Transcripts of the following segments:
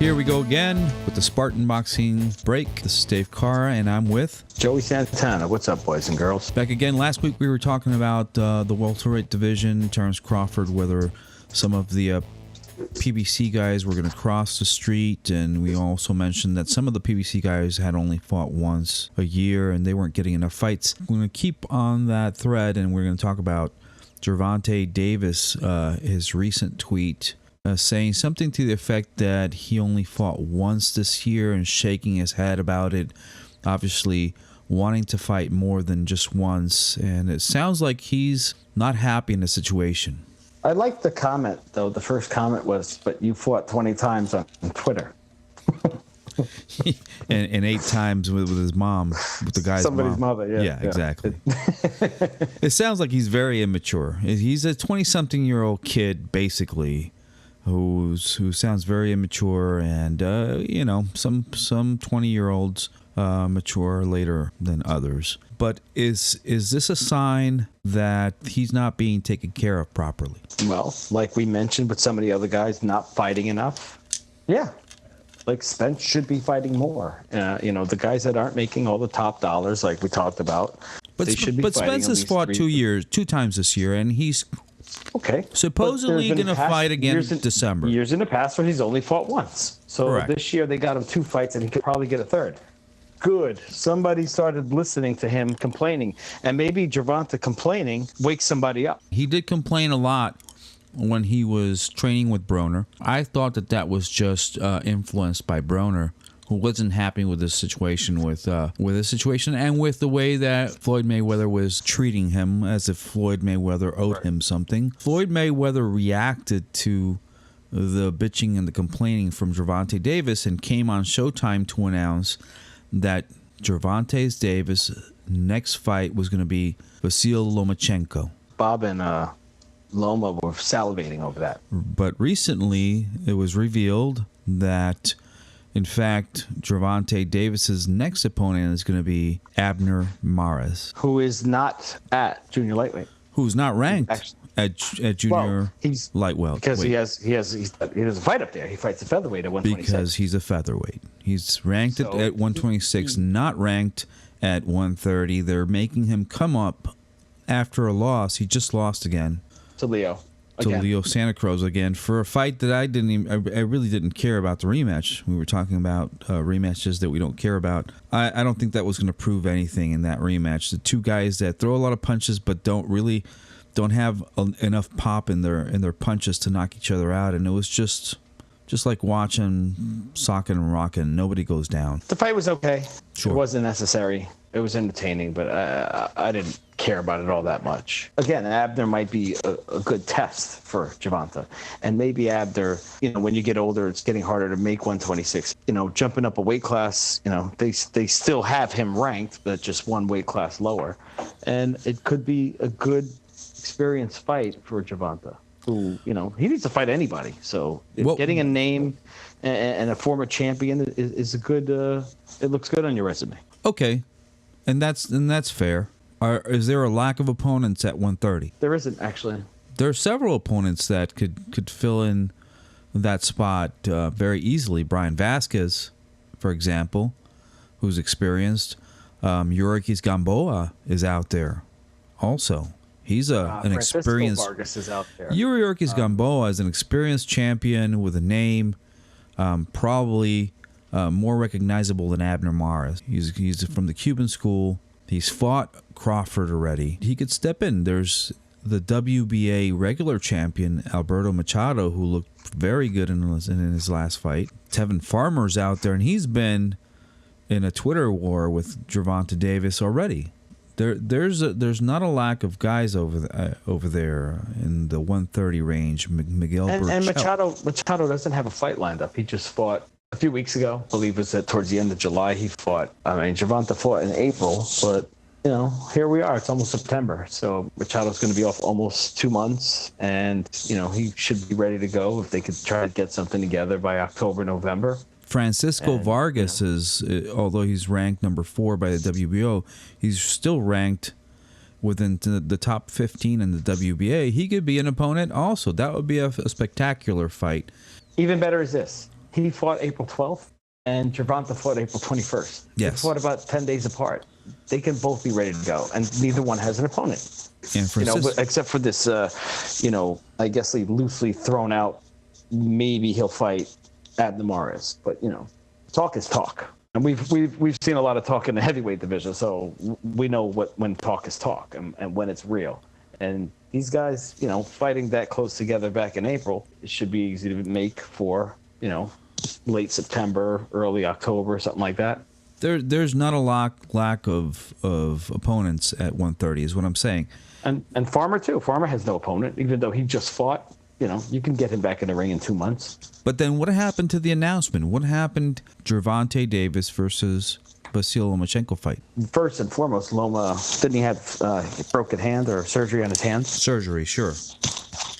Here we go again with the Spartan Boxing Break. This is Dave Carr, and I'm with Joey Santana. What's up, boys and girls? back again. Last week we were talking about the welterweight division, Terrence Crawford, whether some of the PBC guys were going to cross the street, and we also mentioned that some of the PBC guys had only fought once a year and they weren't getting enough fights. We're going to keep on that thread, and we're going to talk about Gervonta Davis, his recent tweet saying something to the effect that he only fought once this year and shaking his head about it, obviously wanting to fight more than just once. And it sounds like he's not happy in the situation. I like the comment, though. The first comment was, but you fought 20 times on Twitter. and 8 times with his mom, with the guy's Somebody's mom. mother, yeah. Exactly. It sounds like he's very immature. He's a 20-something-year-old kid, basically, who sounds very immature, and some 20-year-olds mature later than others. But is this a sign that he's not being taken care of properly? Well, like we mentioned with some of the other guys not fighting enough. Yeah. Like Spence should be fighting more. The guys that aren't making all the top dollars, like we talked about, but they should be fighting. But Spence has fought 2 times this year, and he's supposedly going to fight again in December. Years in the past where he's only fought once. So Correct. This year they got him 2 fights, and he could probably get a third. Good. Somebody started listening to him complaining, and maybe Gervonta complaining wakes somebody up. He did complain a lot when he was training with Broner. I thought that was just influenced by Broner, who wasn't happy with this situation, with his situation, and with the way that Floyd Mayweather was treating him, as if Floyd Mayweather owed him something. Floyd Mayweather reacted to the bitching and the complaining from Gervonta Davis and came on Showtime to announce that Gervonta Davis' next fight was going to be Vasyl Lomachenko. Bob and Loma were salivating over that. But recently, it was revealed that, in fact, Gervonta Davis's next opponent is going to be Abner Mares, who is not at junior lightweight. Who's not ranked at junior lightweight. Because he doesn't fight up there. He fights a featherweight at 126. Because he's a featherweight. He's ranked at 126, not ranked at 130. They're making him come up after a loss. He just lost again. To Leo. To Leo Santa Cruz again for a fight that I really didn't care about the rematch. We were talking about rematches that we don't care about. I don't think that was going to prove anything in that rematch. The two guys that throw a lot of punches but don't have enough pop in their punches to knock each other out, and it was just like watching socking and rocking. Nobody goes down. The fight was okay. Sure. It wasn't necessary. It was entertaining, but I didn't care about it all that much. Again, Abner might be a good test for Gervonta. And maybe Abner, when you get older, it's getting harder to make 126. Jumping up a weight class, they still have him ranked, but just one weight class lower. And it could be a good experience fight for Gervonta, who, he needs to fight anybody. So getting a name and a former champion is a good, it looks good on your resume. Okay. And that's fair. Is there a lack of opponents at 130? There isn't, actually. There are several opponents that could fill in that spot very easily. Brian Vasquez, for example, who's experienced. Yuriorkis Gamboa is out there also. He's an experienced. Vargas is out there. Yuriorkis Gamboa is an experienced champion with a name, probably more recognizable than Abner Mares. He's from the Cuban school. He's fought Crawford already. He could step in. There's the WBA regular champion, Alberto Machado, who looked very good in his last fight. Tevin Farmer's out there, and he's been in a Twitter war with Gervonta Davis already. There's not a lack of guys over there in the 130 range. Miguel and Burchell. Machado doesn't have a fight lined up. He just fought a few weeks ago. I believe it was towards the end of July he fought. Gervonta fought in April, but here we are. It's almost September, so Machado's going to be off almost 2 months, and he should be ready to go if they could try to get something together by October, November. Francisco Vargas is, although he's ranked number 4 by the WBO, he's still ranked within the top 15 in the WBA. He could be an opponent also. That would be a spectacular fight. Even better is this. He fought April 12th, and Gervonta fought April 21st. Yes. They fought about 10 days apart. They can both be ready to go, and neither one has an opponent. And for Except for this, I guess they loosely thrown out, maybe he'll fight Abner Mares. But, talk is talk. And we've seen a lot of talk in the heavyweight division, so we know when talk is talk and when it's real. And these guys, fighting that close together back in April, it should be easy to make for, late September, early October, something like that. There's not a lack of opponents at 130 is what I'm saying. And Farmer too. Farmer has no opponent, even though he just fought. You can get him back in the ring in 2 months. But then what happened to the announcement? What happened Gervonta Davis versus Vasyl Lomachenko fight? First and foremost, Loma, didn't he have a broken hand or surgery on his hand? Surgery, sure.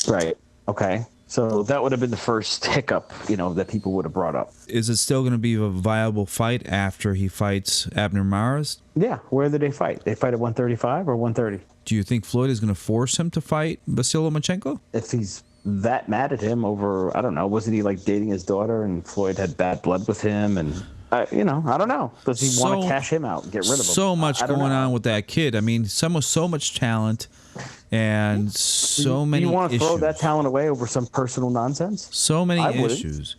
Right. Okay. So that would have been the first hiccup, that people would have brought up. Is it still going to be a viable fight after he fights Abner Mares? Yeah. Where did they fight? They fight at 135 or 130? Do you think Floyd is going to force him to fight Vasyl Lomachenko? If he's that mad at him over, I don't know, wasn't he dating his daughter and Floyd had bad blood with him? And, I don't know. Does he want to cash him out and get rid of him? So much going on with that kid. I mean, so much talent and so many issues. You want to throw that talent away over some personal nonsense? So many issues.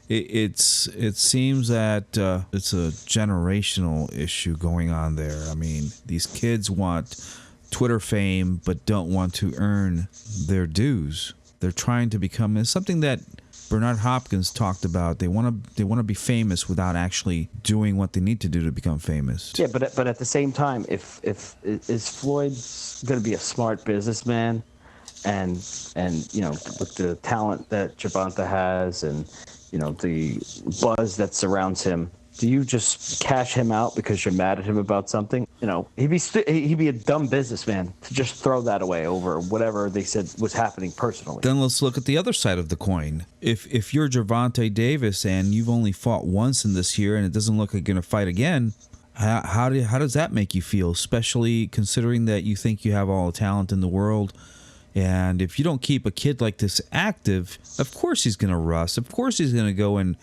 It seems that it's a generational issue going on there. I mean, these kids want Twitter fame but don't want to earn their dues. They're trying to become, it's something that Bernard Hopkins talked about. They want to be famous without actually doing what they need to do to become famous. Yeah, but at the same time, if is Floyd going to be a smart businessman, and with the talent that Gervonta has, and the buzz that surrounds him, do you just cash him out because you're mad at him about something? He'd be a dumb businessman to just throw that away over whatever they said was happening personally. Then let's look at the other side of the coin. If you're Gervonta Davis and you've only fought once in this year and it doesn't look like you're going to fight again, how does that make you feel? Especially considering that you think you have all the talent in the world. And if you don't keep a kid like this active, of course he's going to rust. Of course he's going to go and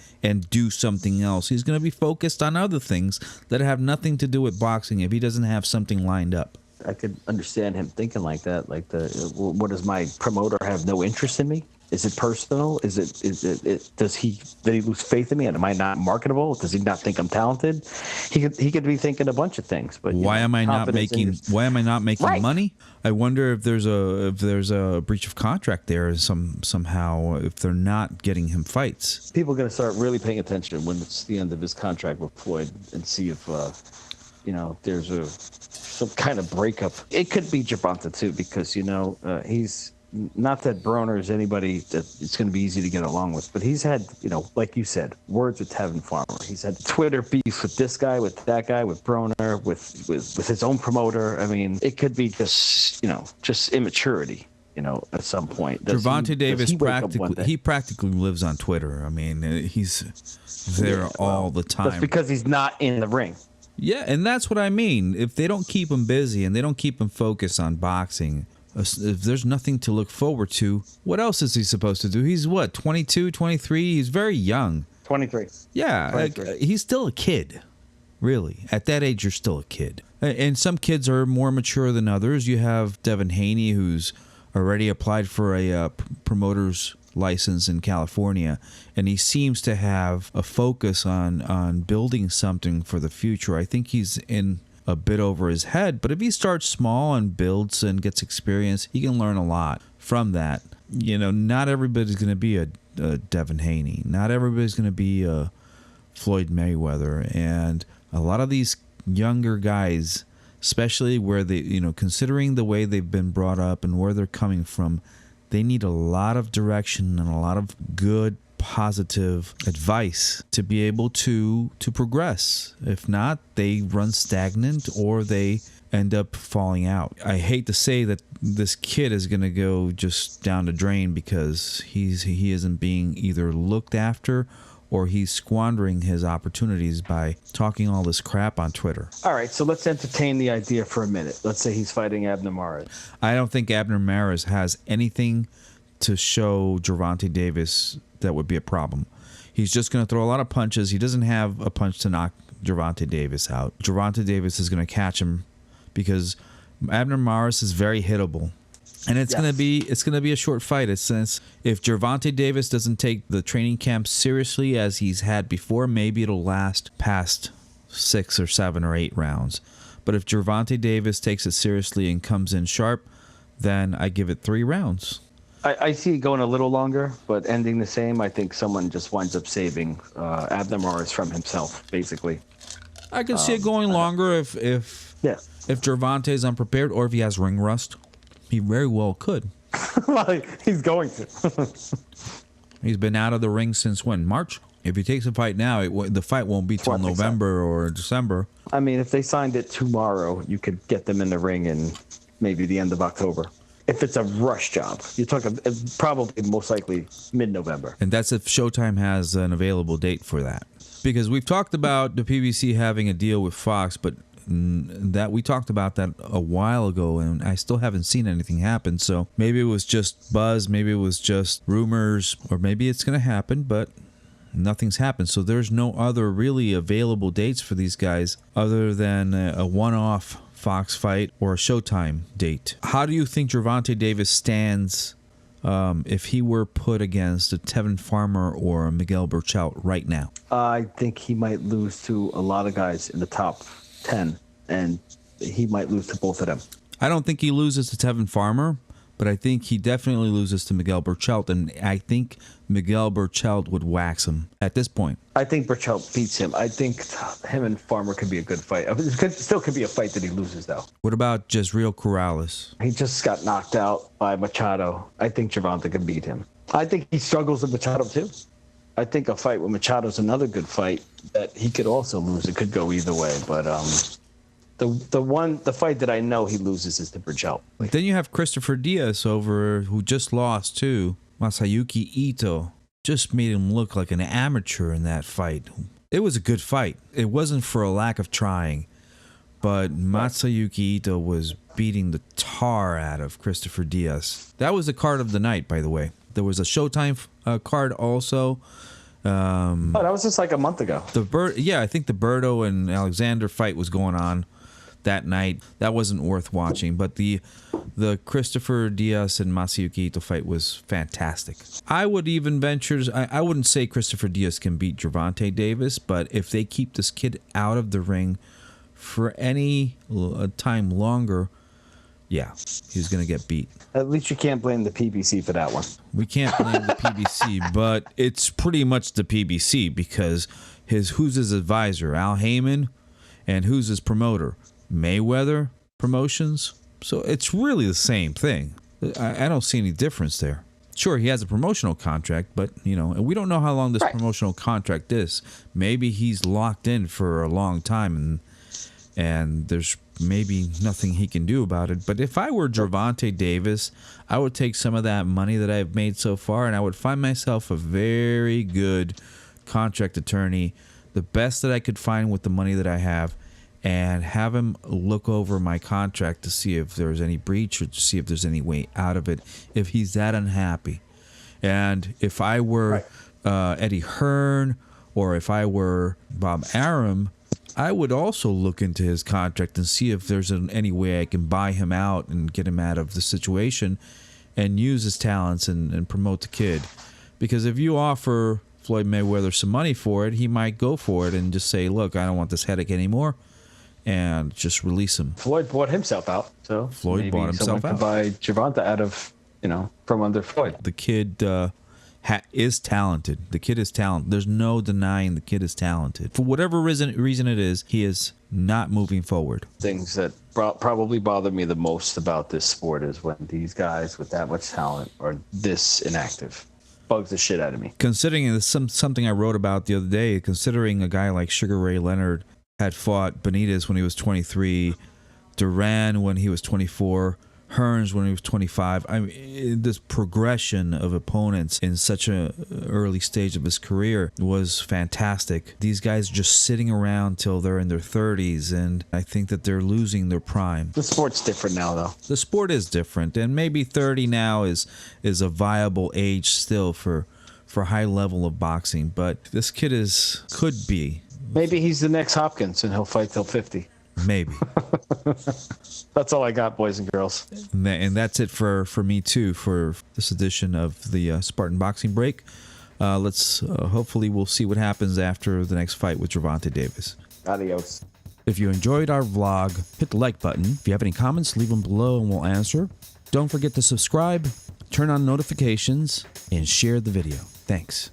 do something else. He's going to be focused on other things that have nothing to do with boxing if he doesn't have something lined up. I could understand him thinking like that. Like, what does my promoter have no interest in me? Is it personal? Is it did he lose faith in me? And am I not marketable? Does he not think I'm talented? He could be thinking a bunch of things. But why am I not making Right. money? I wonder if there's a breach of contract there somehow if they're not getting him fights. People are going to start really paying attention when it's the end of his contract with Floyd and see if there's some kind of breakup. It could be Gervonta too, because he's. Not that Broner is anybody that it's going to be easy to get along with, but he's had, like you said, words with Tevin Farmer. He's had Twitter beef with this guy, with that guy, with Broner, with his own promoter. I mean, it could be just immaturity, at some point. Gervonta Davis practically lives on Twitter. I mean, he's there all the time. That's because he's not in the ring. Yeah, and that's what I mean. If they don't keep him busy and they don't keep him focused on boxing, if there's nothing to look forward to, what else is he supposed to do? He's what, 22, 23? He's very young. 23. Yeah, 23. He's still a kid, really. At that age, you're still a kid. And some kids are more mature than others. You have Devin Haney, who's already applied for a promoter's license in California, and he seems to have a focus on building something for the future. I think he's in a bit over his head, but if he starts small and builds and gets experience, he can learn a lot from that. Not everybody's going to be a Devin Haney. Not everybody's going to be a Floyd Mayweather. And a lot of these younger guys, especially where they, considering the way they've been brought up and where they're coming from, they need a lot of direction and a lot of good, positive advice to be able to progress. If not, they run stagnant or they end up falling out. I hate to say that this kid is going to go just down the drain because he isn't being either looked after or he's squandering his opportunities by talking all this crap on Twitter. All right, so let's entertain the idea for a minute. Let's say he's fighting Abner Mares. I don't think Abner Mares has anything to show Gervonta Davis that would be a problem. He's just going to throw a lot of punches. He doesn't have a punch to knock Gervonta Davis out. Gervonta Davis is going to catch him because Abner Mares is very hittable. And it's going to be a short fight. It's since if Gervonta Davis doesn't take the training camp seriously as he's had before, maybe it'll last past 6 or 7 or 8 rounds. But if Gervonta Davis takes it seriously and comes in sharp, then I give it 3 rounds. I see it going a little longer, but ending the same. I think someone just winds up saving Abner Mares from himself, basically. I can see it going longer if Gervonta is unprepared or if he has ring rust. He very well could. Well, he's going to. He's been out of the ring since when? March? If he takes a fight now, the fight won't be till November or December. I mean, if they signed it tomorrow, you could get them in the ring in maybe the end of October. If it's a rush job, you're talking probably most likely mid-November. And that's if Showtime has an available date for that. Because we've talked about the PBC having a deal with Fox, but that we talked about that a while ago, and I still haven't seen anything happen. So maybe it was just buzz, maybe it was just rumors, or maybe it's going to happen, but nothing's happened. So there's no other really available dates for these guys other than a one-off Fox fight or a Showtime date. How do you think Gervonta Davis stands if he were put against a Tevin Farmer or a Miguel Berchelt right now? I think he might lose to a lot of guys in the top 10, and he might lose to both of them. I don't think he loses to Tevin Farmer, but I think he definitely loses to Miguel Berchelt, and I think Miguel Berchelt would wax him at this point. I think Berchelt beats him. I think him and Farmer could be a good fight. It still could be a fight that he loses, though. What about Jezreel Corrales? He just got knocked out by Machado. I think Gervonta can beat him. I think he struggles with Machado, too. I think a fight with Machado is another good fight that he could also lose. It could go either way, but the fight that I know he loses is to Berchelt. Then you have Christopher Diaz who just lost to Masayuki Ito. Just made him look like an amateur in that fight. It was a good fight. It wasn't for a lack of trying, but Masayuki Ito was beating the tar out of Christopher Diaz. That was the card of the night, by the way. There was a Showtime card also. That was just like a month ago. I think the Berto and Alexander fight was going on that night. That wasn't worth watching, but the Christopher Diaz and Masayuki Ito fight was fantastic. I would even venture, I wouldn't say Christopher Diaz can beat Gervonta Davis, but if they keep this kid out of the ring for any time longer, yeah, he's going to get beat. At least you can't blame the PBC for that one. We can't blame the PBC, but it's pretty much the PBC because who's his advisor? Al Heyman, and who's his promoter? Mayweather Promotions. So it's really the same thing. I don't see any difference there. Sure, he has a promotional contract, but and we don't know how long this promotional contract is. Maybe he's locked in for a long time, and there's maybe nothing he can do about it. But if I were Gervonta Davis, I would take some of that money that I've made so far, and I would find myself a very good contract attorney, the best that I could find with the money that I have, and have him look over my contract to see if there's any breach or to see if there's any way out of it, if he's that unhappy. And if I were Eddie Hearn or if I were Bob Arum, I would also look into his contract and see if there's any way I can buy him out and get him out of the situation and use his talents and promote the kid. Because if you offer Floyd Mayweather some money for it, he might go for it and just say, look, I don't want this headache anymore, and just release him. Floyd bought himself out, so Floyd bought himself out. Could buy Gervonta out of, from under Floyd. The kid is talented. The kid is talented. There's no denying the kid is talented. For whatever reason it is, he is not moving forward. Things that probably bother me the most about this sport is when these guys with that much talent are this inactive. Bugs the shit out of me. Considering something I wrote about the other day, considering a guy like Sugar Ray Leonard had fought Benitez when he was 23, Duran when he was 24, Hearns when he was 25. I mean, this progression of opponents in such an early stage of his career was fantastic. These guys are just sitting around till they're in their 30s, and I think that they're losing their prime. The sport's different now, though. The sport is different, and maybe 30 now is a viable age still for for a high level of boxing, but this kid could be. Maybe he's the next Hopkins and he'll fight till 50. Maybe. That's all I got, boys and girls. And that's it for me too for this edition of the Spartan Boxing Break. Let's hopefully we'll see what happens after the next fight with Gervonta Davis. Adios. If you enjoyed our vlog, hit the like button. If you have any comments, leave them below and we'll answer. Don't forget to subscribe, turn on notifications, and share the video. Thanks.